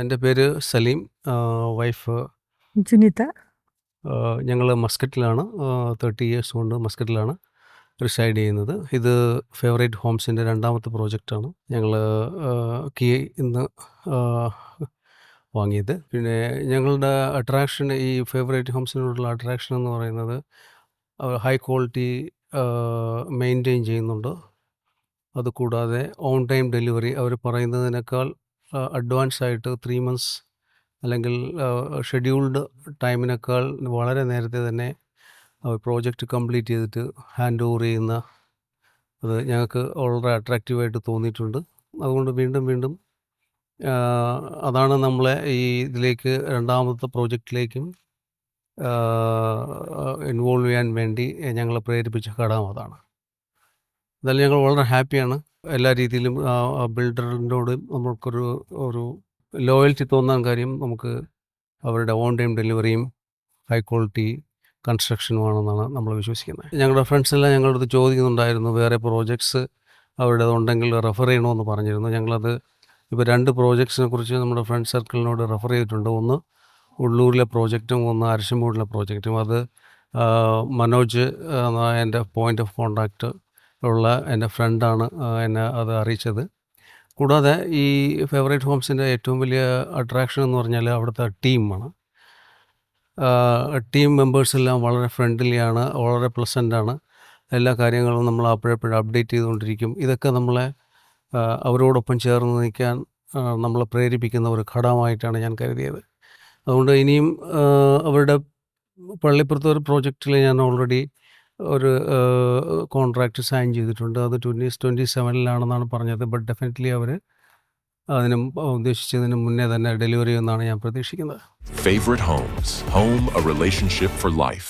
എൻ്റെ പേര് സലീം. വൈഫ് ജുനിത. ഞങ്ങൾ മസ്കറ്റിലാണ്. 30 ഇയേഴ്സ് കൊണ്ട് മസ്കറ്റിലാണ് റിസൈഡ് ചെയ്യുന്നത്. ഇത് ഫേവറേറ്റ് ഹോംസിൻ്റെ രണ്ടാമത്തെ പ്രോജക്റ്റാണ്. ഞങ്ങൾ കീ ഇന്ന് വാങ്ങിയത്. പിന്നെ ഞങ്ങളുടെ അട്രാക്ഷൻ, ഈ ഫേവറേറ്റ് ഹോംസിനോടുള്ള അട്രാക്ഷൻ എന്ന് പറയുന്നത് ഹൈ ക്വാളിറ്റി മെയിൻറ്റെയിൻ ചെയ്യുന്നുണ്ട്. അതുകൂടാതെ ഓൺ ടൈം ഡെലിവറി. അവർ പറയുന്നതിനേക്കാൾ അഡ്വാൻസ് ആയിട്ട് 3 months അല്ലെങ്കിൽ ഷെഡ്യൂൾഡ് ടൈമിനേക്കാൾ വളരെ നേരത്തെ തന്നെ പ്രോജക്റ്റ് കംപ്ലീറ്റ് ചെയ്തിട്ട് ഹാൻഡ് ഓവർ ചെയ്യുന്ന അത് ഞങ്ങൾക്ക് വളരെ അട്രാക്റ്റീവായിട്ട് തോന്നിയിട്ടുണ്ട്. അതുകൊണ്ട് വീണ്ടും അതാണ് നമ്മളെ ഈ ഇതിലേക്ക് രണ്ടാമത്തെ പ്രോജക്റ്റിലേക്കും ഇൻവോൾവ് ചെയ്യാൻ വേണ്ടി ഞങ്ങളെ പ്രേരിപ്പിച്ച ഘടകം അതാണ്. എന്തായാലും ഞങ്ങൾ വളരെ ഹാപ്പിയാണ്. എല്ലാ രീതിയിലും ബിൽഡറിനോട് ഒരു ലോയൽറ്റി തോന്നാൻ കാര്യം നമുക്ക് അവരുടെ ഓൺ ടൈം ഡെലിവറിയും ഹൈ ക്വാളിറ്റി കൺസ്ട്രക്ഷനുമാണെന്നാണ് നമ്മൾ വിശ്വസിക്കുന്നത്. ഞങ്ങളുടെ ഫ്രണ്ട്സെല്ലാം ഞങ്ങളുടെ അടുത്ത് ചോദിക്കുന്നുണ്ടായിരുന്നു, വേറെ പ്രോജക്ട്സ് അവരുടെ ഉണ്ടെങ്കിൽ റെഫർ ചെയ്യണമെന്ന് പറഞ്ഞിരുന്നു. ഞങ്ങളത് ഇപ്പോൾ 2 പ്രോജക്ട്സിനെ കുറിച്ച് നമ്മുടെ ഫ്രണ്ട് സർക്കിളിനോട് റെഫർ ചെയ്തിട്ടുണ്ട്. ഒന്ന് ഉള്ളൂരിലെ പ്രോജക്റ്റും ഒന്ന് അരശിമൂടിലെ പ്രോജക്റ്റും. അത് മനോജ് എൻ്റെ പോയിൻ്റ് ഓഫ് കോണ്ടാക്റ്റ് ഉള്ള എൻ്റെ ഫ്രണ്ടാണ് എന്നെ അത് അറിയിച്ചത്. കൂടാതെ ഈ ഫേവറേറ്റ് ഹോംസിൻ്റെ ഏറ്റവും വലിയ അട്രാക്ഷൻ എന്ന് പറഞ്ഞാൽ അവിടുത്തെ ടീമാണ്. ടീം മെമ്പേഴ്സെല്ലാം വളരെ ഫ്രണ്ട്ലിയാണ്, വളരെ പ്ലസൻ്റാണ്. എല്ലാ കാര്യങ്ങളും നമ്മൾ അപ്പോഴപ്പോഴും അപ്ഡേറ്റ് ചെയ്തുകൊണ്ടിരിക്കും. ഇതൊക്കെ നമ്മളെ അവരോടൊപ്പം ചേർന്ന് നിൽക്കാൻ നമ്മളെ പ്രേരിപ്പിക്കുന്ന ഒരു ഘടകമായിട്ടാണ് ഞാൻ കരുതിയത്. അതുകൊണ്ട് ഇനിയും അവരുടെ പള്ളിപ്പുറത്തെ ഒരു പ്രോജക്റ്റിൽ ഞാൻ ഓൾറെഡി ഒരു കോൺട്രാക്റ്റ് സൈൻ ചെയ്തിട്ടുണ്ട്. അത് 2027 പറഞ്ഞത്. ബട്ട് ഡെഫിനറ്റ്ലി അവർ അതിനും ഉദ്ദേശിച്ചതിന് മുന്നേ തന്നെ ഡെലിവറി ചെയ്യുമെന്നാണ് ഞാൻ പ്രതീക്ഷിക്കുന്നത്. Favorite Homes. Home, a relationship for life.